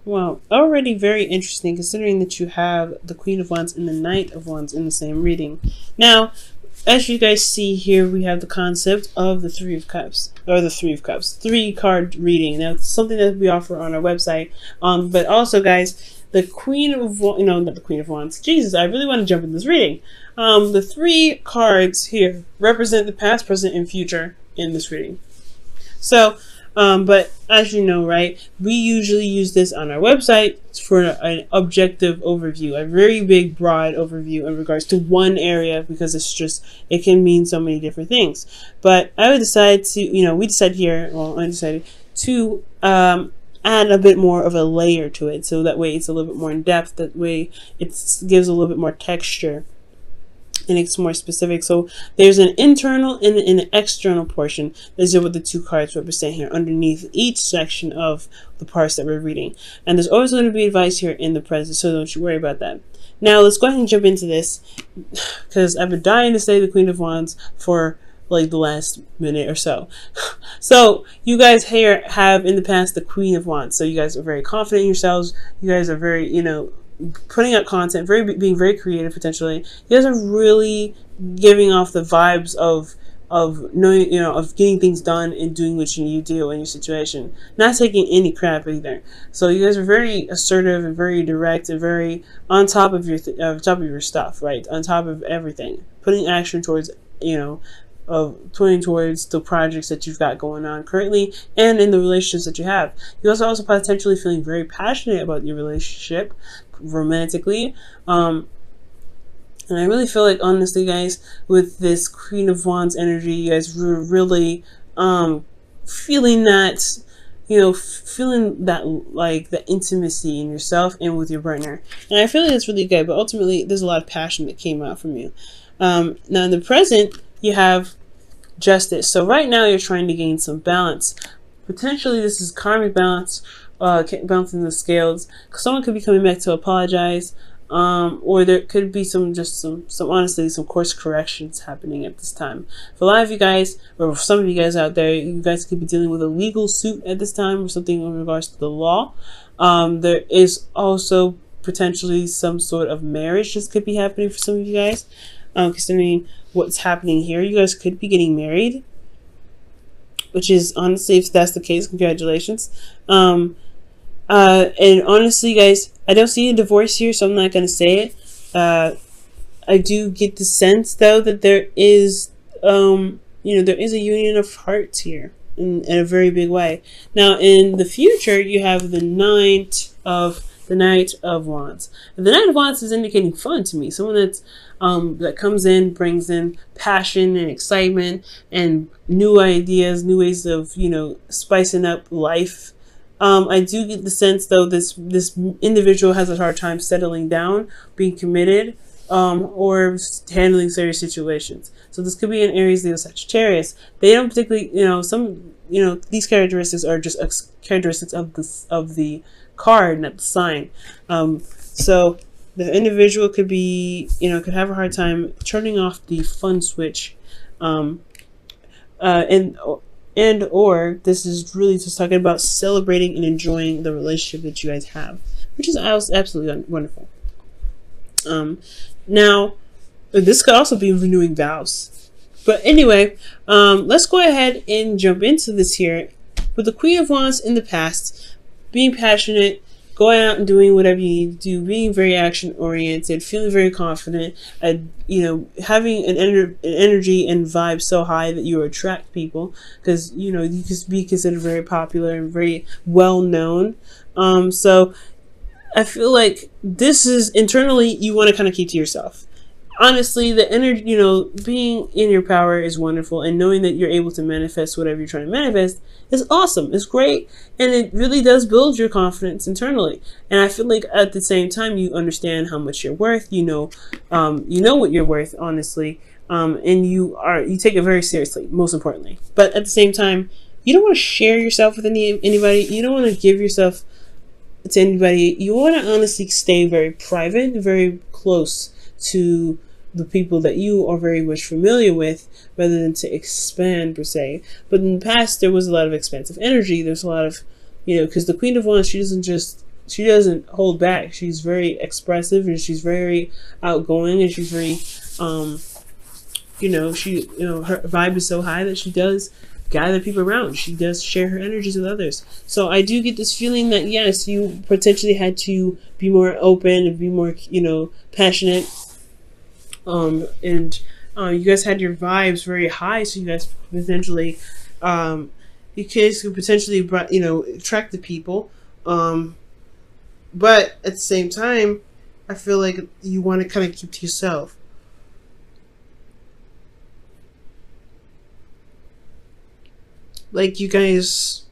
Well, already very interesting considering that you have the Queen of Wands and the Knight of Wands in the same reading. Now, as you guys see here, we have the concept of the Three of Cups, or the Three of Cups, 3-card reading. Now, it's something that we offer on our website. But also, guys, the Queen of Wands, not the Queen of Wands. Jesus, I really want to jump in this reading. The 3 cards here represent the past, present, and future in this reading. So, but as you know, right, we usually use this on our website for an objective overview, a very big, broad overview in regards to one area, because it can mean so many different things. But I would decide to, we decided here, well, I decided to add a bit more of a layer to it, so that way it's a little bit more in depth, that way it gives a little bit more texture. And it's more specific. So there's an internal and an external portion. These are what the 2 cards represent here underneath each section of the parts that we're reading. And there's always going to be advice here in the present, so don't you worry about that. Now let's go ahead and jump into this, because I've been dying to say the Queen of Wands for like the last minute or so. So you guys here have in the past the Queen of Wands. So you guys are very confident in yourselves. You guys are very, putting out content, being very creative potentially. You guys are really giving off the vibes of knowing, of getting things done and doing what you need to do in your situation. Not taking any crap either. So you guys are very assertive and very direct and very on top of your stuff, right? On top of everything. Putting action towards, of pointing towards the projects that you've got going on currently and in the relationships that you have. You also potentially feeling very passionate about your relationship romantically. And I really feel like, honestly, guys, with this Queen of Wands energy, you guys were really feeling that, feeling that, like, the intimacy in yourself and with your partner. And I feel like that's really good, but ultimately there's a lot of passion that came out from you. Now in the present, you have Justice. So right now you're trying to gain some balance. Potentially this is karmic balance, balancing the scales. Someone could be coming back to apologize, or there could be some honestly some course corrections happening at this time. For a lot of you guys, or for some of you guys out there, you guys could be dealing with a legal suit at this time or something in regards to the law. There is also potentially some sort of marriage that could be happening for some of you guys. Considering what's happening here, you guys could be getting married, which is, honestly, if that's the case, congratulations. And honestly, guys, I don't see a divorce here, so I'm not going to say it. I do get the sense, though, that there is, there is a union of hearts here in a very big way. Now, in the future, you have the Knight of Wands. And the Knight of Wands is indicating fun to me. Someone that's that comes in, brings in passion and excitement and new ideas, new ways of, spicing up life. I do get the sense, though, this individual has a hard time settling down, being committed, or handling serious situations. So this could be in Aries, Leo, Sagittarius. They don't particularly, these characteristics are just characteristics of the card, not the sign. So the individual could be, could have a hard time turning off the fun switch, and or this is really just talking about celebrating and enjoying the relationship that you guys have, which is absolutely wonderful. Now, this could also be renewing vows. But anyway, let's go ahead and jump into this here. With the Queen of Wands in the past, being passionate, going out and doing whatever you need to do, being very action oriented, feeling very confident, and having an energy and vibe so high that you attract people, because you could be considered very popular and very well known. So I feel like this is internally you want to kind of keep to yourself. Honestly, the energy, being in your power is wonderful, and knowing that you're able to manifest whatever you're trying to manifest is awesome. It's great, and it really does build your confidence internally. And I feel like at the same time, you understand how much you're worth. You know what you're worth, honestly, and you take it very seriously. Most importantly, but at the same time, you don't want to share yourself with anybody. You don't want to give yourself to anybody. You want to honestly stay very private, very close to the people that you are very much familiar with, rather than to expand per se. But in the past, there was a lot of expansive energy. There's a lot of, because the Queen of Wands, she doesn't just she doesn't hold back. She's very expressive, and she's very outgoing, and she's very her vibe is so high that she does gather people around. She does share her energies with others. So I do get this feeling that yes, you potentially had to be more open and be more, passionate. And you guys had your vibes very high, so you guys potentially, you guys could potentially, attract the people. But at the same time, I feel like you want to kind of keep to yourself. Like, you guys,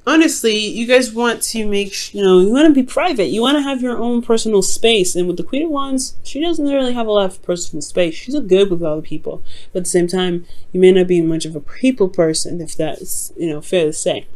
honestly, you guys want to make, you want to be private. You want to have your own personal space. And with the Queen of Wands, she doesn't really have a lot of personal space. She's good with other people. But at the same time, you may not be much of a people person, if that's, fair to say.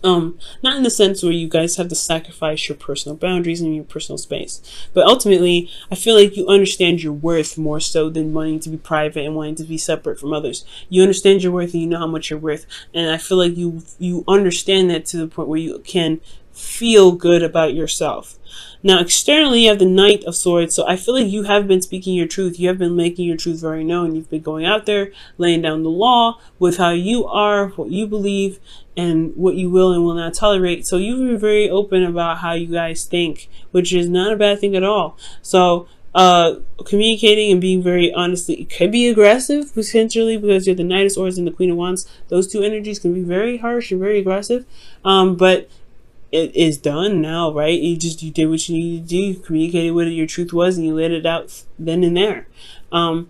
Not in the sense where you guys have to sacrifice your personal boundaries and your personal space, but ultimately I feel like you understand your worth more so than wanting to be private and wanting to be separate from others. You understand your worth and you know how much you're worth, and I feel like you understand that to the point where you can feel good about yourself. Now, externally, you have the Knight of Swords, so I feel like you have been speaking your truth. You have been making your truth very known. You've been going out there, laying down the law with how you are, what you believe, and what you will and will not tolerate. So you've been very open about how you guys think, which is not a bad thing at all. So communicating and being very honest, it could be aggressive potentially because you're the Knight of Swords and the Queen of Wands. Those two energies can be very harsh and very aggressive, but it is done now, right? You did what you needed to do. You communicated what your truth was, and you let it out then and there. And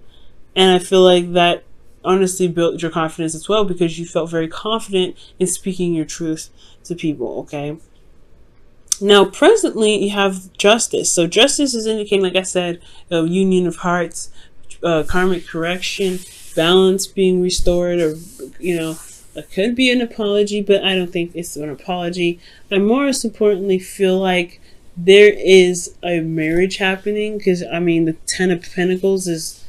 I feel like that honestly built your confidence as well, because you felt very confident in speaking your truth to people. Okay. Now, presently, you have Justice. So Justice is indicating, like I said, a union of hearts, karmic correction, balance being restored, or it could be an apology, but I don't think it's an apology. I most importantly feel like there is a marriage happening, because the Ten of Pentacles is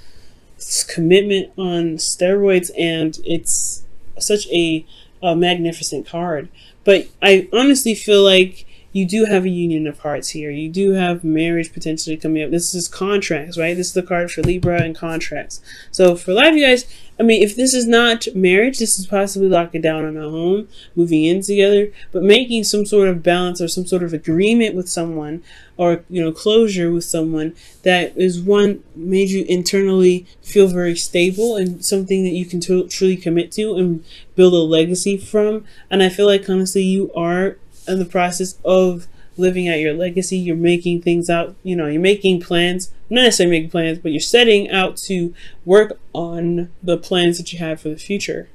commitment on steroids, and it's such a magnificent card. But I honestly feel like you do have a union of hearts here. You do have marriage potentially coming up. This is contracts, right? This is the card for Libra and contracts. So for a lot of you guys, if this is not marriage, this is possibly locking down on a home, moving in together, but making some sort of balance or some sort of agreement with someone, or closure with someone that is one made you internally feel very stable and something that you can truly commit to and build a legacy from. And I feel like honestly you are in the process of living out your legacy. You're making things out, you're making plans, not necessarily making plans, but you're setting out to work on the plans that you have for the future.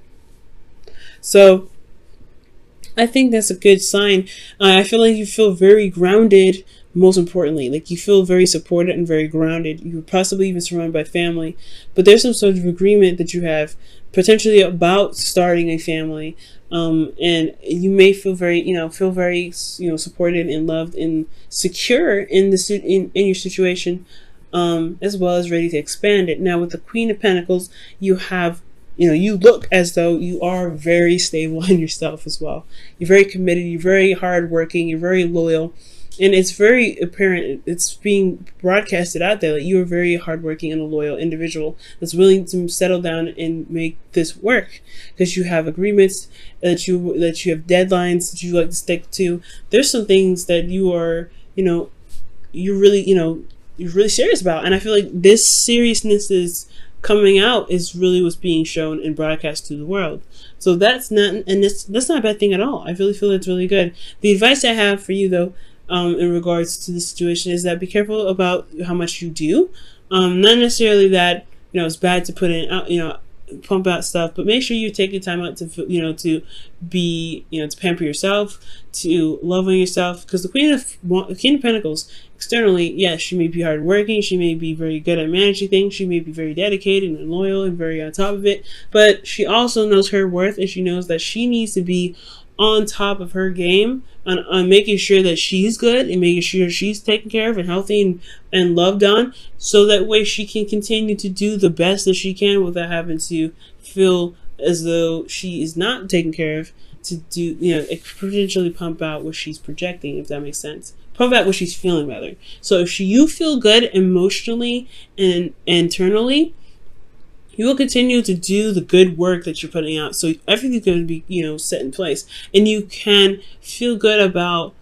So I think that's a good sign. I feel like you feel very grounded, most importantly. Like you feel very supported and very grounded. You're possibly even surrounded by family, but there's some sort of agreement that you have potentially about starting a family. And you may feel very, supported and loved and secure in your situation, as well as ready to expand it. Now, with the Queen of Pentacles, you have, you look as though you are very stable in yourself as well. You're very committed. You're very hardworking. You're very loyal. And it's very apparent, it's being broadcasted out there that you are very hardworking and a loyal individual that's willing to settle down and make this work, because you have agreements, that you have deadlines that you like to stick to. There's some things that you are, you're really serious about. And I feel like this seriousness is coming out is really what's being shown and broadcast to the world. So that's not a bad thing at all. I really feel it's really good. The advice I have for you though, in regards to the situation, is that be careful about how much you do. Not necessarily that it's bad to put in pump out stuff, but make sure you take your time out to to be to pamper yourself, to love on yourself, because the Queen of Pentacles externally, yes, she may be hardworking, she may be very good at managing things, she may be very dedicated and loyal and very on top of it, but she also knows her worth, and she knows that she needs to be on top of her game on making sure that she's good and making sure she's taken care of and healthy and loved on, so that way she can continue to do the best that she can without having to feel as though she is not taken care of to do, potentially pump out what she's projecting, if that makes sense. Pump out what she's feeling, rather. So if you feel good emotionally and internally, you will continue to do the good work that you're putting out. So everything's going to be, set in place. And you can feel good about,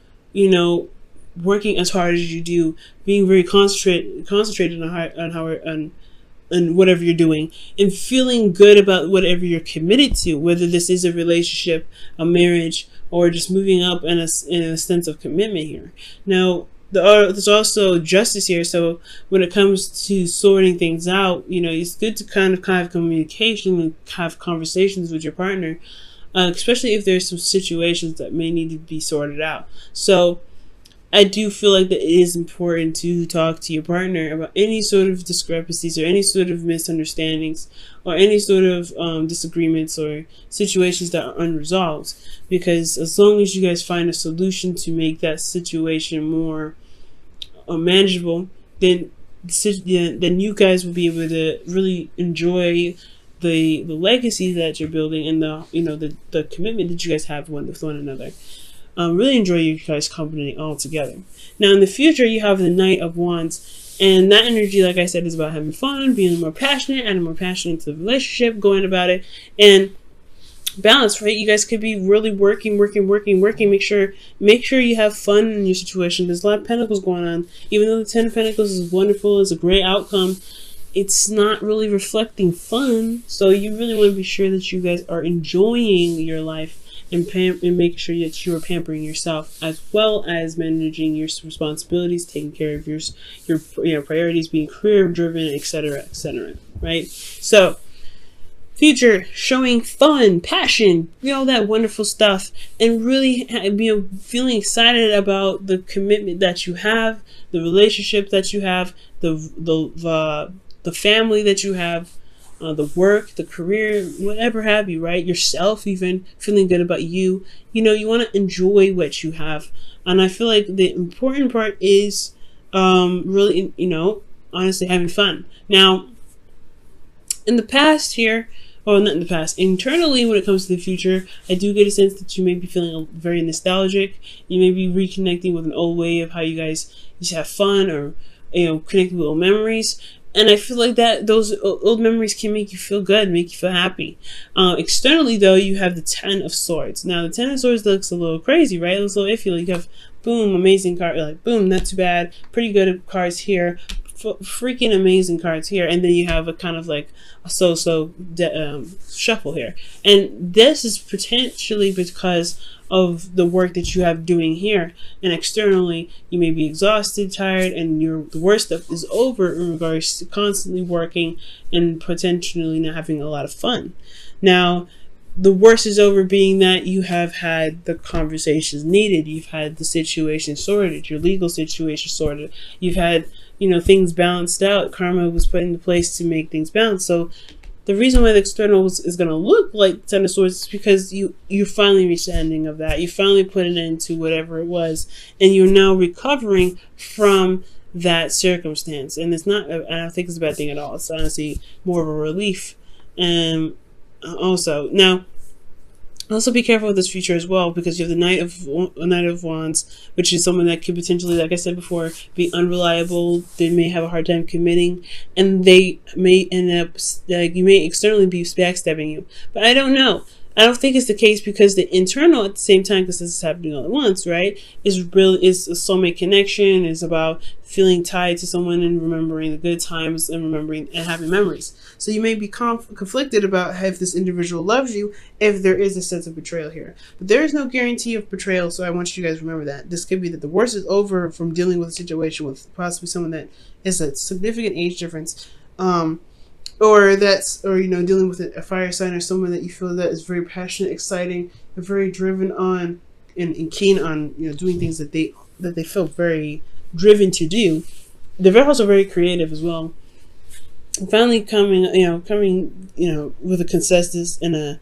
working as hard as you do, being very concentrated on whatever you're doing, and feeling good about whatever you're committed to, whether this is a relationship, a marriage, or just moving up in a sense of commitment here. Now, there's also justice here. So when it comes to sorting things out, it's good to kind of have communication and have conversations with your partner, especially if there's some situations that may need to be sorted out. So I do feel like that it is important to talk to your partner about any sort of discrepancies or any sort of misunderstandings or any sort of disagreements or situations that are unresolved. Because as long as you guys find a solution to make that situation more manageable, then you guys will be able to really enjoy the legacy that you're building and the commitment that you guys have with one another. Really enjoy you guys' company all together. Now, in the future, you have the Knight of Wands, and that energy, like I said, is about having fun, being more passionate, adding more passion into the relationship, going about it, and balance. Right? You guys could be really working. Make sure you have fun in your situation. There's a lot of Pentacles going on. Even though the Ten of Pentacles is wonderful, it's a great outcome, it's not really reflecting fun. So you really want to be sure that you guys are enjoying your life and making sure that you are pampering yourself, as well as managing your responsibilities, taking care of your priorities, being career driven, etc., right? So future, showing fun, passion, all that wonderful stuff, and really feeling excited about the commitment that you have, the relationship that you have, the family that you have, the work, the career, whatever have you, right? Yourself, even feeling good about you. You want to enjoy what you have. And I feel like the important part is really, honestly having fun. Now, in the past here, or not in the past, internally when it comes to the future, I do get a sense that you may be feeling very nostalgic. You may be reconnecting with an old way of how you guys used to have fun, or, connecting with old memories. And I feel like that those old memories can make you feel good, make you feel happy. Externally, though, you have the Ten of Swords. Now, the Ten of Swords looks a little crazy, right? It looks a little iffy. Like you have, boom, amazing card. Like, boom, not too bad. Pretty good cards here. Freaking amazing cards here. And then you have a kind of like a so-so shuffle here. And this is potentially because of the work that you have doing here. And externally, you may be exhausted, tired, and the worst stuff is over in regards to constantly working and potentially not having a lot of fun. Now, the worst is over, being that you have had the conversations needed. You've had the situation sorted, your legal situation sorted. You've had, things balanced out. Karma was put into place to make things balance. So the reason why the external is going to look like Ten of Swords is because you finally reached the ending of that. You finally put an end to whatever it was, and you're now recovering from that circumstance. And I don't think it's a bad thing at all. It's honestly more of a relief. And also, now, also be careful with this future as well, because you have the Knight of Wands, which is someone that could potentially, like I said before, be unreliable. They may have a hard time committing, and they may end up, you may externally be backstabbing you. But I don't know. I don't think it's the case, because the internal at the same time, because this is happening all at once, right, is a soulmate connection, is about feeling tied to someone and remembering the good times and remembering and having memories. So you may be conflicted about if this individual loves you, if there is a sense of betrayal here. But there is no guarantee of betrayal, so I want you guys to remember that. This could be that the worst is over from dealing with a situation with possibly someone that is a significant age difference, or dealing with a fire sign, or someone that you feel that is very passionate, exciting, and very driven on and keen on doing things that they feel very driven to do. They're also very creative as well. And finally coming with a consensus and a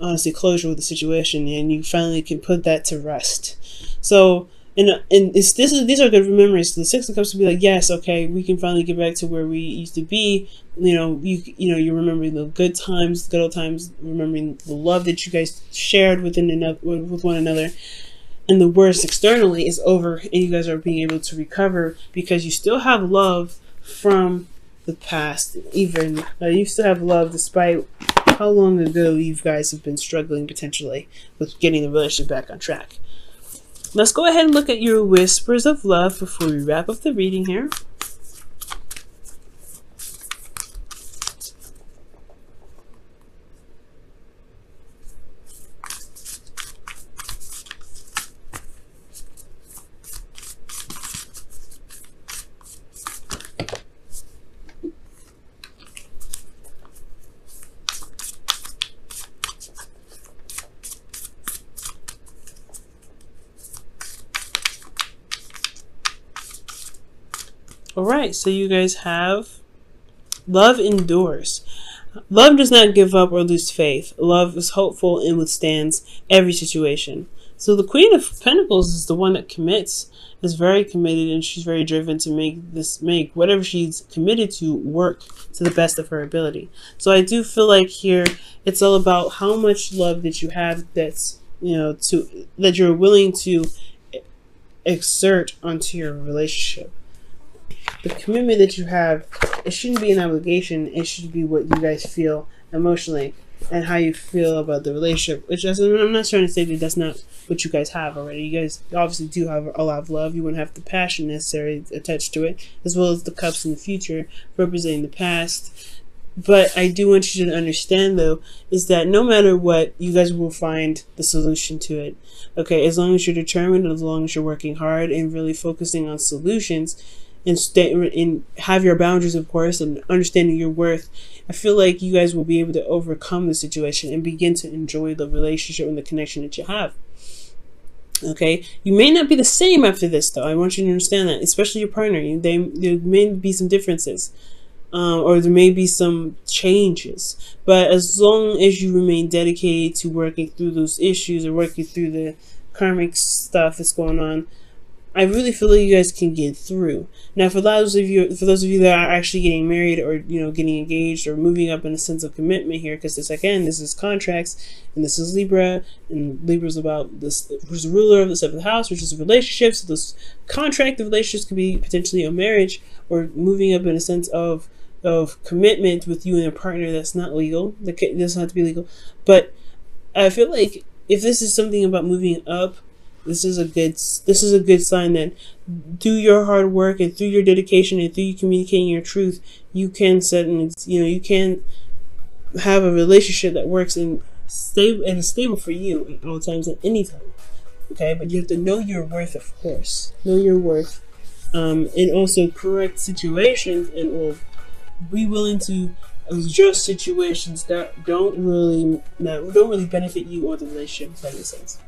honestly closure with the situation, and you finally can put that to rest. So these are good memories. The Six of Cups would be like, yes, okay, we can finally get back to where we used to be. You're remembering the good times, the good old times, remembering the love that you guys shared with one another. And the worst externally is over, and you guys are being able to recover because you still have love from the past. Even you still have love despite how long ago you guys have been struggling potentially with getting the relationship back on track. Let's go ahead and look at your whispers of love before we wrap up the reading here. Alright, so you guys have love endures. Love does not give up or lose faith. Love is hopeful and withstands every situation. So the Queen of Pentacles is the one that commits, is very committed, and she's very driven to make whatever she's committed to work to the best of her ability. So I do feel like here it's all about how much love that you have that you're willing to exert onto your relationship. The commitment that you have, it shouldn't be an obligation. It should be what you guys feel emotionally and how you feel about the relationship. I'm not trying to say that that's not what you guys have already. You guys obviously do have a lot of love. You wouldn't have the passion necessary attached to it, as well as the cups in the future representing the past. But I do want you to understand, though, is that no matter what, you guys will find the solution to it. Okay, as long as you're determined, as long as you're working hard and really focusing on solutions, and have your boundaries, of course, and understanding your worth, I feel like you guys will be able to overcome the situation and begin to enjoy the relationship and the connection that you have. Okay, you may not be the same after this, though. I want you to understand that, especially your partner. There may be some differences, or there may be some changes. But as long as you remain dedicated to working through those issues or working through the karmic stuff that's going on, I really feel like you guys can get through. Now, for those of you that are actually getting married or getting engaged or moving up in a sense of commitment here, because this is contracts and this is Libra, and Libra is about this, who's the ruler of the seventh house, which is relationships. So this contract of relationships could be potentially a marriage or moving up in a sense of commitment with you and a partner that's not legal. That doesn't have to be legal, but I feel like if this is something about moving up, this is a good sign that through your hard work and through your dedication and through you communicating your truth, you can you can have a relationship that works and is stable for you at all times, at any time. Okay, but you have to know your worth, of course. Know your worth, and also correct situations, and will be willing to adjust situations that don't really benefit you or the relationship. If that makes sense.